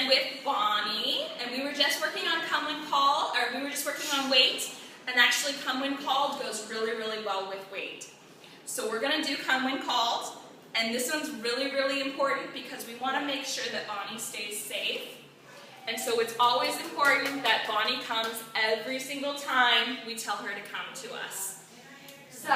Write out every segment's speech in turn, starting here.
again with Bonnie, and we were just working on come when called, or we were just working on wait, and actually come when called goes really, really well with wait. So we're going to do come when called, and this one's really, really important because we want to make sure that Bonnie stays safe. And so it's always important that Bonnie comes every single time we tell her to come to us. So,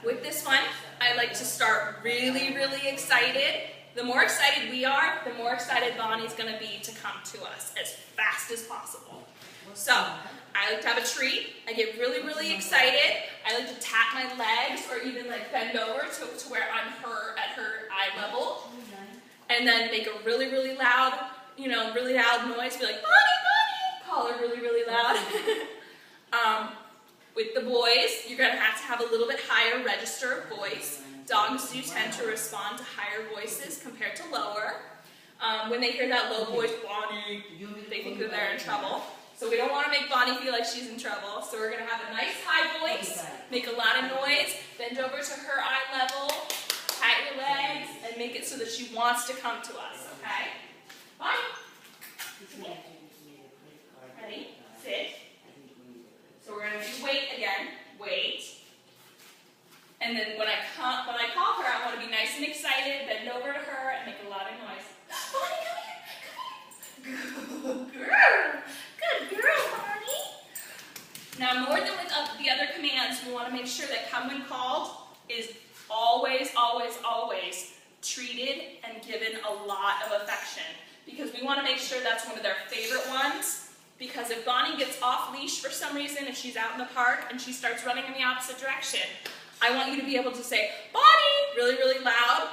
with this one, I like to start really, really excited. The more excited we are, the more excited Bonnie's going to be to come to us as fast as possible. So, I like to have a treat. I get really, really excited. I like to tap my legs or even like bend over to where I'm at her eye level. And then make a really, really loud, really loud noise. Be like, Bonnie, Bonnie! Call her really, really loud. With the boys, you're going to have a little bit higher register of voice. Dogs do tend to respond to higher voices compared to lower. When they hear that low voice, Bonnie, they think that they're in trouble. So we don't want to make Bonnie feel like she's in trouble. So we're going to have a nice high voice, make a lot of noise, bend over to her eye level, pat your legs, and make it so that she wants to come to us, okay? Bonnie. Ready? Sit. So we're going to do wait again. Wait. And then when I call her, I want to be nice and excited, bend over to her, and make a lot of noise. Bonnie, come here. Come here. Good girl. Good girl, Bonnie. Now, more than with the other commands, we want to make sure that come when called is always, always, always treated and given a lot of affection. Because we want to make sure that's one of their favorite ones. Because if Bonnie gets off leash for some reason, if she's out in the park and she starts running in the opposite direction, I want you to be able to say, Bonnie, really, really loud,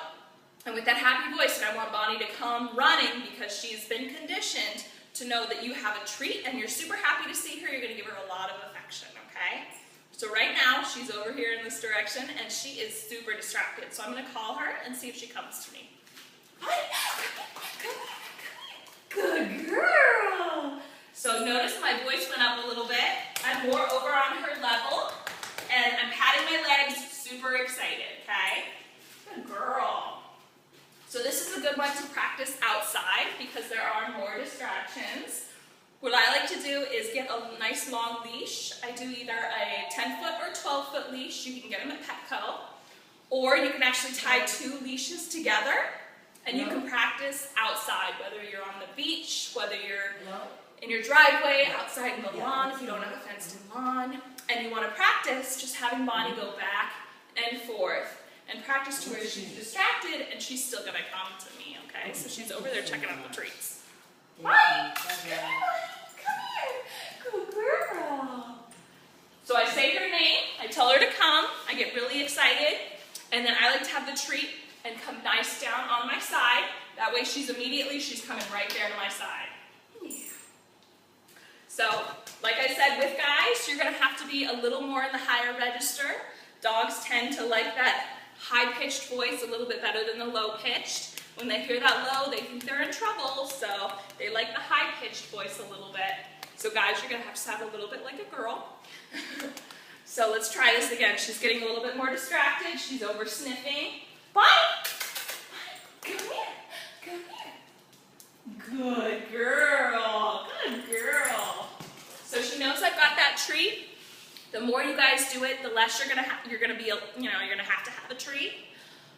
and with that happy voice, and I want Bonnie to come running because she's been conditioned to know that you have a treat and you're super happy to see her. You're going to give her a lot of affection, okay? So right now, she's over here in this direction, and she is super distracted. So I'm going to call her and see if she comes to me. Good girl. So notice my voice went up a little bit. I'm more over on her level, and I'm patting my legs, super excited, okay? Good girl. So this is a good one to practice outside because there are more distractions. What I like to do is get a nice long leash. I do either a 10-foot or 12-foot leash. You can get them at Petco. Or you can actually tie 2 leashes together, and you can practice outside, whether you're on the beach, whether you're in your driveway, outside in the lawn, if you don't have a fenced-in lawn, and you want to practice just having Bonnie go back and forth and practice to where she's distracted and she's still going to come to me, okay? So she's over there checking out the treats. Bonnie, come here. Good girl. So I say her name, I tell her to come, I get really excited, and then I like to have the treat and come nice down on my side. That way she's coming right there to my side. So, like I said, with guys, you're going to have to be a little more in the higher register. Dogs tend to like that high-pitched voice a little bit better than the low-pitched. When they hear that low, they think they're in trouble, so they like the high-pitched voice a little bit. So guys, you're going to have a little bit like a girl. So let's try this again. She's getting a little bit more distracted. She's over sniffing. Bonnie! Come here. Come here. Good girl. Good girl. So she knows I've got that treat. The more you guys do it, the less you're gonna have to have a treat.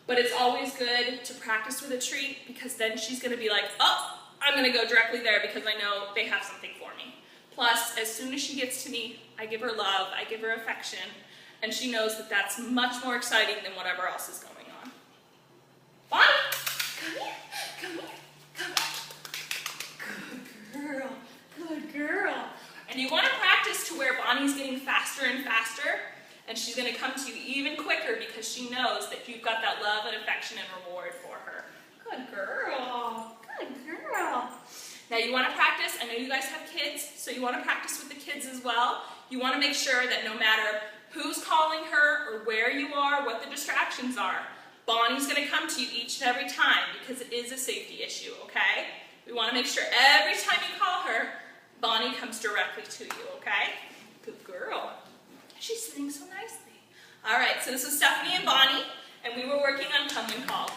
But it's always good to practice with a treat because then she's gonna be like, oh, I'm gonna go directly there because I know they have something for me. Plus, as soon as she gets to me, I give her love, I give her affection, and she knows that that's much more exciting than whatever else is going on. Bonnie, come here, come here, come here. Good girl, good girl. And you want to practice to where Bonnie's getting faster and faster, and she's going to come to you even quicker because she knows that you've got that love and affection and reward for her. Good girl. Good girl. Now you want to practice. I know you guys have kids, so you want to practice with the kids as well. You want to make sure that no matter who's calling her or where you are, what the distractions are, Bonnie's going to come to you each and every time because it is a safety issue, okay? We want to make sure every time you call her, Bonnie comes directly to you, okay? Good girl. She's sitting so nicely. All right, so this is Stephanie and Bonnie, and we were working on come when called.